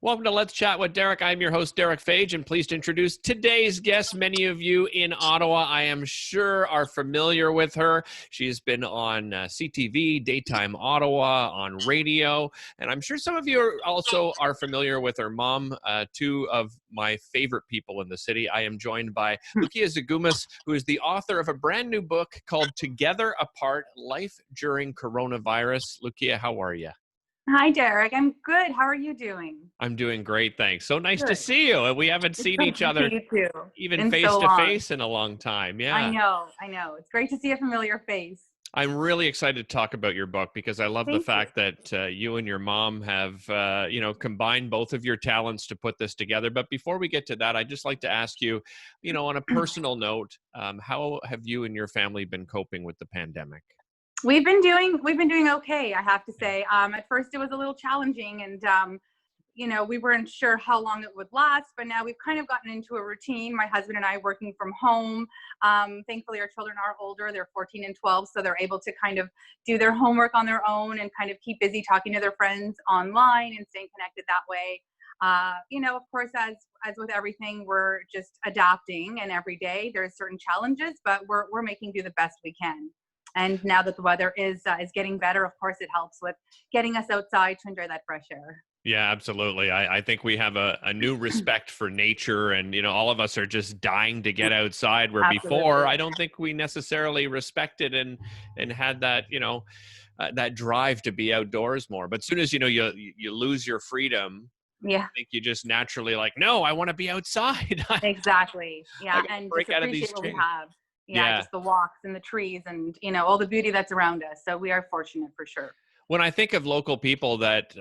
Welcome to Let's Chat with Derick. I'm your host, Derick Fage, and pleased to introduce today's guest. Many of you in Ottawa, I am sure, are familiar with her. She's been on CTV, Daytime Ottawa, on radio, and I'm sure some of you also are familiar with her mom, two of my favorite people in the city. I am joined by Loukia Zigoumis, who is the author of a brand new book called Together Apart, Life During Coronavirus. Loukia, how are you? Hi, Derick. I'm good. How are you doing? I'm doing great, thanks. So nice to Good. see you. We haven't seen each other You too. even In face so to long. face in a long time. Yeah. I know. It's great to see a familiar face. I'm really excited to talk about your book because I love the Thank you. fact that you and your mom have, combined both of your talents to put this together. But before we get to that, I'd just like to ask you, on a personal note, how have you and your family been coping with the pandemic? We've been doing okay, I have to say. At first it was a little challenging and we weren't sure how long it would last, but now we've kind of gotten into a routine. My husband and I working from home. Thankfully our children are older, they're 14 and 12, so they're able to kind of do their homework on their own and kind of keep busy talking to their friends online and staying connected that way. Of course, as with everything, we're just adapting, and every day there's certain challenges, but we're making do the best we can. And now that the weather is getting better, of course, it helps with getting us outside to enjoy that fresh air. Yeah, absolutely. I think we have a new respect for nature, and all of us are just dying to get outside, where Absolutely. before I don't think we necessarily respected and had that that drive to be outdoors more. But as soon as you lose your freedom, Yeah, I think you just naturally like, no, I want to be outside. exactly. Yeah, gotta and break just out of these appreciate what we chains. have. Yeah. Just the walks and the trees and all the beauty that's around us. So we are fortunate for sure. When I think of local people that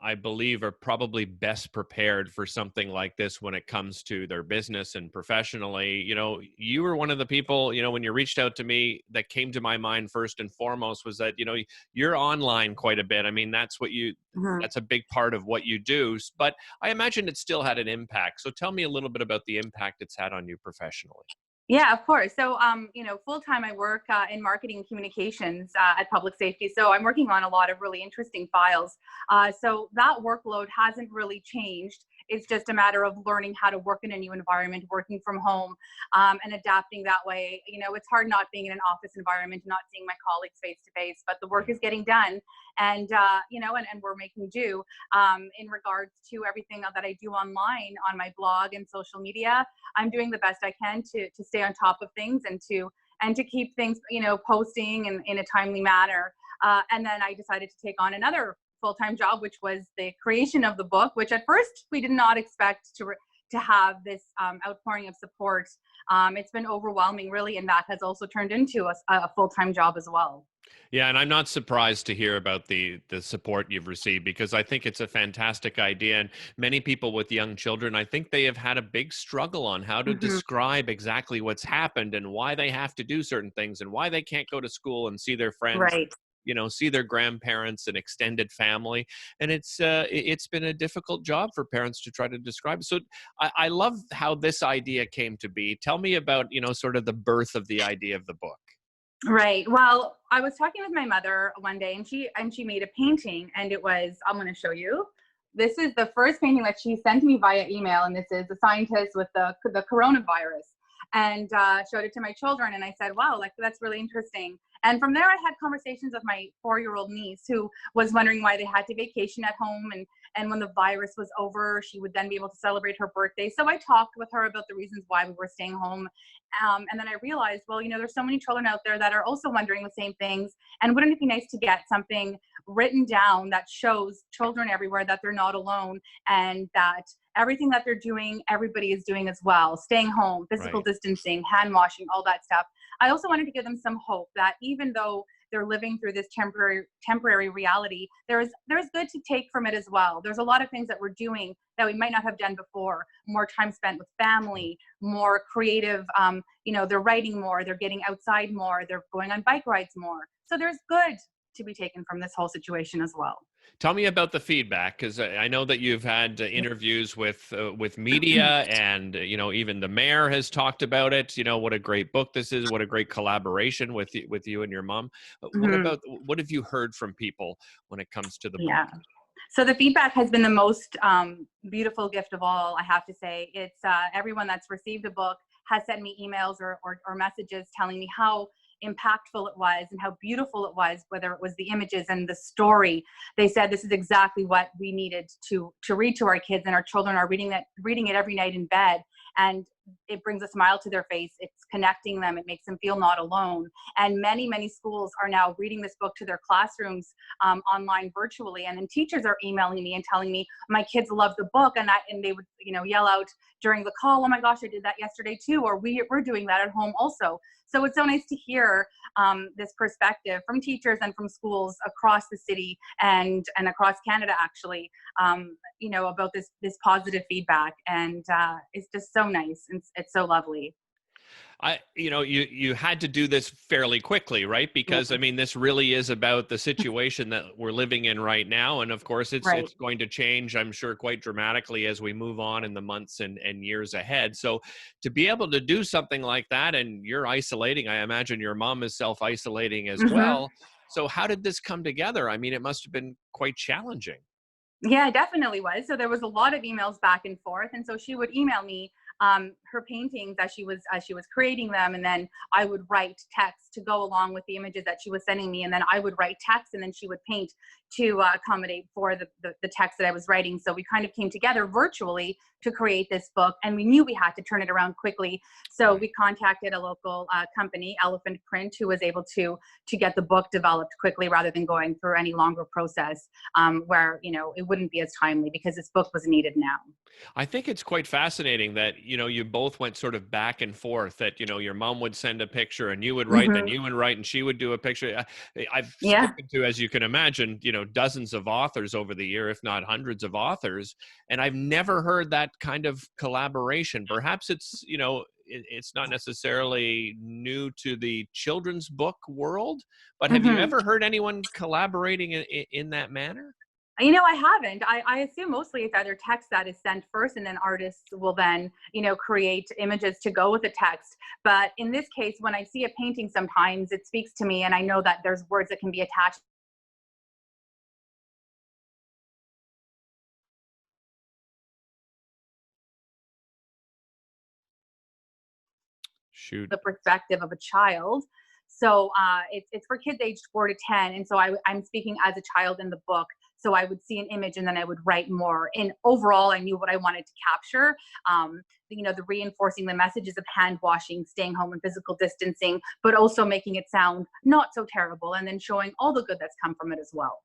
I believe are probably best prepared for something like this when it comes to their business and professionally, you were one of the people, when you reached out to me, that came to my mind first and foremost was that, you're online quite a bit. I mean, that's a big part of what you do, but I imagine it still had an impact. So tell me a little bit about the impact it's had on you professionally. Yeah, of course. So, full time I work in marketing and communications at public safety. So I'm working on a lot of really interesting files. So that workload hasn't really changed. It's just a matter of learning how to work in a new environment, working from home, and adapting that way. It's hard not being in an office environment, not seeing my colleagues face to face, but the work is getting done, and we're making do in regards to everything that I do online on my blog and social media. I'm doing the best I can to stay on top of things and to keep things, posting in a timely manner. And then I decided to take on another full-time job, which was the creation of the book, which at first we did not expect to have this outpouring of support. It's been overwhelming, really, and that has also turned into a full-time job as well. Yeah, and I'm not surprised to hear about the support you've received, because I think it's a fantastic idea. And many people with young children, I think they have had a big struggle on how to describe exactly what's happened and why they have to do certain things and why they can't go to school and see their friends. Right. See their grandparents and extended family. And it's been a difficult job for parents to try to describe. So I love how this idea came to be. Tell me about, sort of the birth of the idea of the book. Right. Well, I was talking with my mother one day, and she made a painting, and I'm going to show you. This is the first painting that she sent me via email, and this is a scientist with the coronavirus, and showed it to my children, and I said, wow, that's really interesting. And from there, I had conversations with my 4-year-old niece, who was wondering why they had to vacation at home, and when the virus was over, she would then be able to celebrate her birthday. So I talked with her about the reasons why we were staying home. And then I realized, well, there's so many children out there that are also wondering the same things. And wouldn't it be nice to get something written down that shows children everywhere that they're not alone, and that everything that they're doing, everybody is doing as well. Staying home, physical distancing, hand washing, all that stuff. I also wanted to give them some hope that even though they're living through this temporary reality, there's good to take from it as well. There's a lot of things that we're doing that we might not have done before. More time spent with family, more creative, they're writing more, they're getting outside more, they're going on bike rides more. So there's good to be taken from this whole situation as well. Tell me about the feedback, because I know that you've had interviews with media, and even the mayor has talked about it. What a great book this is. What a great collaboration with you and your mom. What have you heard from people when it comes to the book? So the feedback has been the most beautiful gift of all, I have to say. It's everyone that's received a book has sent me emails or messages telling me how impactful it was and how beautiful it was, whether it was the images and the story. They said this is exactly what we needed to read to our kids, and our children are reading it every night in bed. And it brings a smile to their face. It's connecting them. It makes them feel not alone. And many, many schools are now reading this book to their classrooms online virtually. And then teachers are emailing me and telling me, my kids love the book. And they would, yell out during the call, oh my gosh, I did that yesterday too. Or we're doing that at home also. So it's so nice to hear this perspective from teachers and from schools across the city and across Canada, actually, about this positive feedback. And it's just so nice. It's so lovely. You had to do this fairly quickly, right? Because I mean, this really is about the situation that we're living in right now. And of course, it's going to change, I'm sure, quite dramatically as we move on in the months and years ahead. So to be able to do something like that, and you're isolating, I imagine your mom is self-isolating as well. So how did this come together? I mean, it must have been quite challenging. Yeah, it definitely was. So there was a lot of emails back and forth. And so she would email me her paintings as she was creating them, and then I would write text to go along with the images that she was sending me, and then I would write text, and then she would paint to accommodate for the text that I was writing. So we kind of came together virtually to create this book, and we knew we had to turn it around quickly. So we contacted a local company, Elephant Print, who was able to get the book developed quickly rather than going through any longer process where it wouldn't be as timely, because this book was needed now. I think it's quite fascinating that, you both went sort of back and forth, that, your mom would send a picture and you would write, then you would write and she would do a picture. I've spoken to, as you can imagine, dozens of authors over the year, if not hundreds of authors. And I've never heard that kind of collaboration. Perhaps it's, it's not necessarily new to the children's book world, but have you ever heard anyone collaborating in that manner? I haven't. I assume mostly it's either text that is sent first, and then artists will then, create images to go with the text. But in this case, when I see a painting, sometimes it speaks to me, and I know that there's words that can be attached. Shoot. The perspective of a child. So it's for kids aged 4 to 10. And so I'm speaking as a child in the book. So I would see an image and then I would write more. And overall, I knew what I wanted to capture. The reinforcing the messages of hand washing, staying home and physical distancing, but also making it sound not so terrible, and then showing all the good that's come from it as well.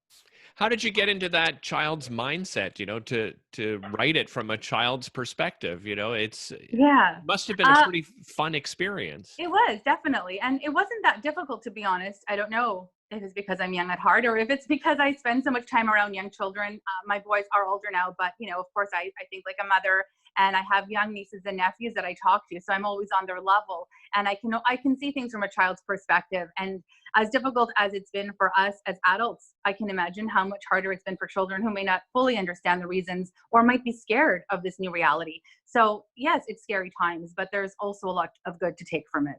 How did you get into that child's mindset, to write it from a child's perspective? It must have been a pretty fun experience. It was, definitely. And it wasn't that difficult, to be honest. I don't know if it's because I'm young at heart or if it's because I spend so much time around young children. My boys are older now, but of course I think like a mother, and I have young nieces and nephews that I talk to. So I'm always on their level, and I can see things from a child's perspective. And as difficult as it's been for us as adults, I can imagine how much harder it's been for children who may not fully understand the reasons or might be scared of this new reality. So yes, it's scary times, but there's also a lot of good to take from it.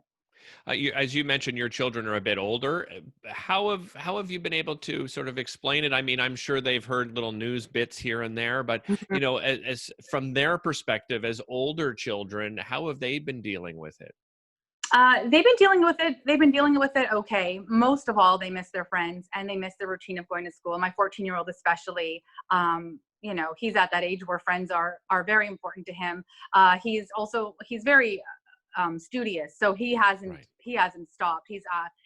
As you mentioned, your children are a bit older. How have you been able to sort of explain it? I mean, I'm sure they've heard little news bits here and there, but as from their perspective, as older children, how have they been dealing with it? They've been dealing with it. They've been dealing with it okay. Most of all, they miss their friends and they miss the routine of going to school. My 14-year-old especially. He's at that age where friends are very important to him. He's very studious, so he hasn't stopped. He's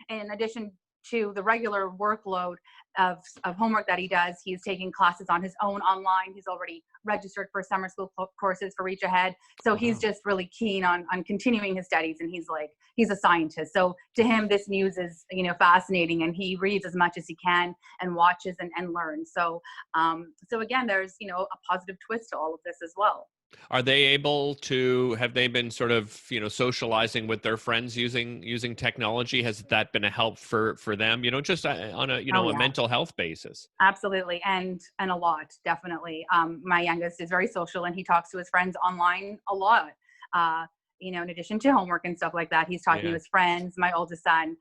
in addition to the regular workload of homework that he does, he's taking classes on his own online. He's already registered for summer school courses for Reach Ahead, so he's just really keen on continuing his studies, and he's a scientist. So to him, this news is fascinating, and he reads as much as he can and watches and learns. So again, there's a positive twist to all of this as well. Have they been sort of, socializing with their friends using technology? Has that been a help for them, just on a, a mental health basis? Absolutely. And a lot, definitely. My youngest is very social, and he talks to his friends online a lot. you know, in addition to homework and stuff like that, he's talking to his friends. My oldest son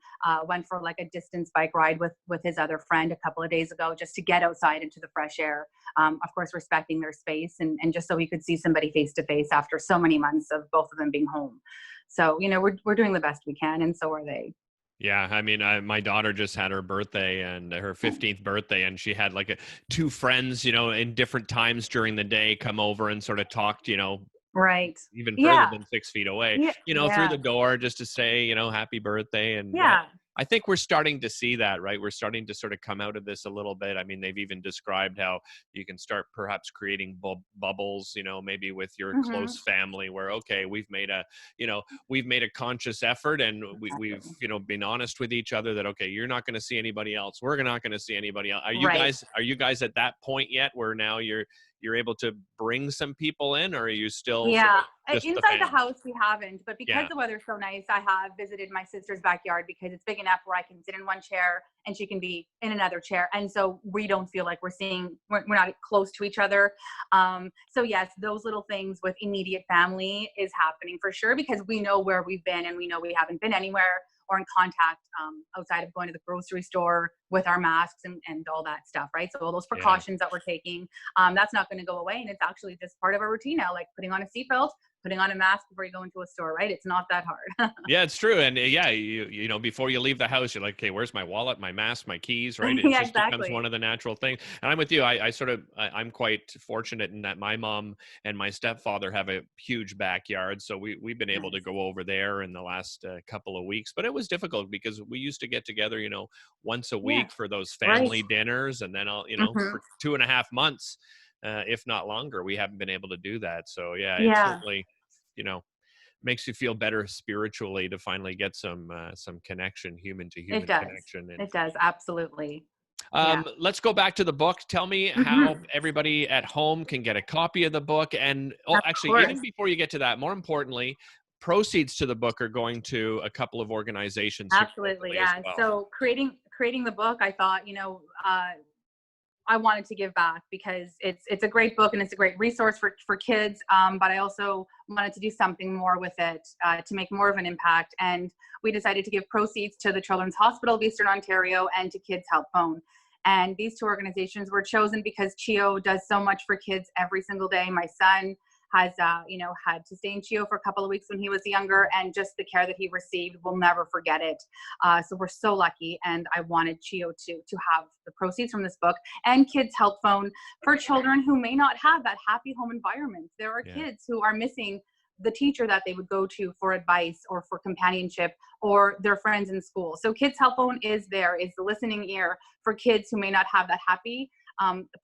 went for like a distance bike ride with his other friend a couple of days ago, just to get outside into the fresh air. Of course, respecting their space, and just so we could see somebody face to face after so many months of both of them being home. So, you know, we're doing the best we can, and so are they. Yeah, I mean, my daughter just had her birthday and her 15th birthday, and she had like two friends, you know, in different times during the day come over and sort of talked, you know, Right. even further than 6 feet away, Yeah. you know, through the door just to say, you know, happy birthday. And Yeah. I think we're starting to see that, right? We're starting to sort of come out of this a little bit. I mean, they've even described how you can start perhaps creating bubbles, you know, maybe with your close family where, okay, we've made a conscious effort, and we've, you know, been honest with each other that, okay, you're not going to see anybody else. We're not going to see anybody else. Are you guys at that point yet where now you're able to bring some people in, or are you still sort of just inside the house we haven't, but because the weather's so nice, I have visited my sister's backyard because it's big enough where I can sit in one chair and she can be in another chair, and so we don't feel like we're not close to each other. So yes, those little things with immediate family is happening for sure, because we know where we've been and we know we haven't been anywhere or in contact outside of going to the grocery store with our masks and all that stuff, right? So all those precautions that we're taking, that's not going to go away. And it's actually just part of our routine now, like putting on a seatbelt, putting on a mask before you go into a store, right? It's not that hard. Yeah, it's true. And you know, before you leave the house, you're like, okay, where's my wallet, my mask, my keys, right? It just becomes one of the natural things. And I'm with you. I'm quite fortunate in that my mom and my stepfather have a huge backyard. So we've been able to go over there in the last couple of weeks, but it was difficult because we used to get together, you know, once a week for those family dinners. And then you know, for 2.5 months, if not longer, we haven't been able to do that. So it certainly, you know, makes you feel better spiritually to finally get some connection, human to human connection. It does, absolutely. Let's go back to the book. Tell me how everybody at home can get a copy of the book. And actually, even before you get to that, more importantly, proceeds to the book are going to a couple of organizations. Absolutely, yeah. Well. So creating the book, I thought, you know, I wanted to give back because it's a great book and it's a great resource for kids. But I also wanted to do something more with it to make more of an impact. And we decided to give proceeds to the Children's Hospital of Eastern Ontario and to Kids Help Phone. And these two organizations were chosen because CHEO does so much for kids every single day. My son has, you know, had to stay in CHEO for a couple of weeks when he was younger, and just the care that he received, we'll never forget it. So we're so lucky, and I wanted CHEO to have the proceeds from this book and Kids Help Phone for children who may not have that happy home environment. There are kids who are missing the teacher that they would go to for advice or for companionship or their friends in school. So Kids Help Phone is the listening ear for kids who may not have that happy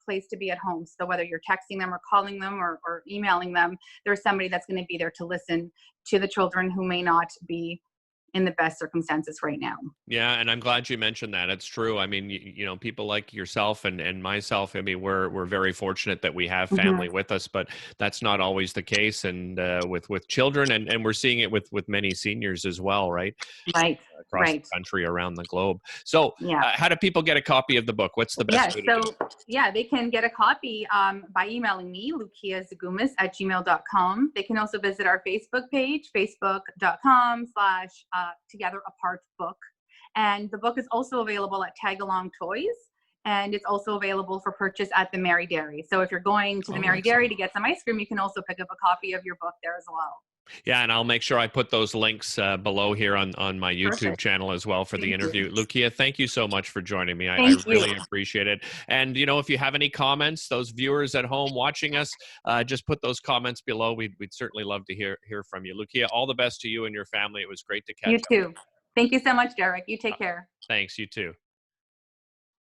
place to be at home. So whether you're texting them or calling them or emailing them, there's somebody that's going to be there to listen to the children who may not be in the best circumstances right now. Yeah, and I'm glad you mentioned that. It's true. I mean, you know, people like yourself and myself, I mean, we're very fortunate that we have family with us, but that's not always the case. And with children, and we're seeing it with many seniors as well, right? Right. Across the country, around the globe. So how do people get a copy of the book? What's the best way to do it? They can get a copy by emailing me, Loukia Zigoumis @gmail.com. They can also visit our Facebook page, facebook.com/Together Apart Book. And the book is also available at Tag Along Toys, and it's also available for purchase at the Mary Dairy. So if you're going to the Mary Dairy to get some ice cream, you can also pick up a copy of your book there as well. Yeah, and I'll make sure I put those links below here on my YouTube channel as well for the interview. Loukia, thank you so much for joining me. I really appreciate it. And, you know, if you have any comments, those viewers at home watching us, just put those comments below. We'd certainly love to hear from you. Loukia, all the best to you and your family. It was great to catch up. You too. Thank you so much, Derick. You take care. Thanks. You too.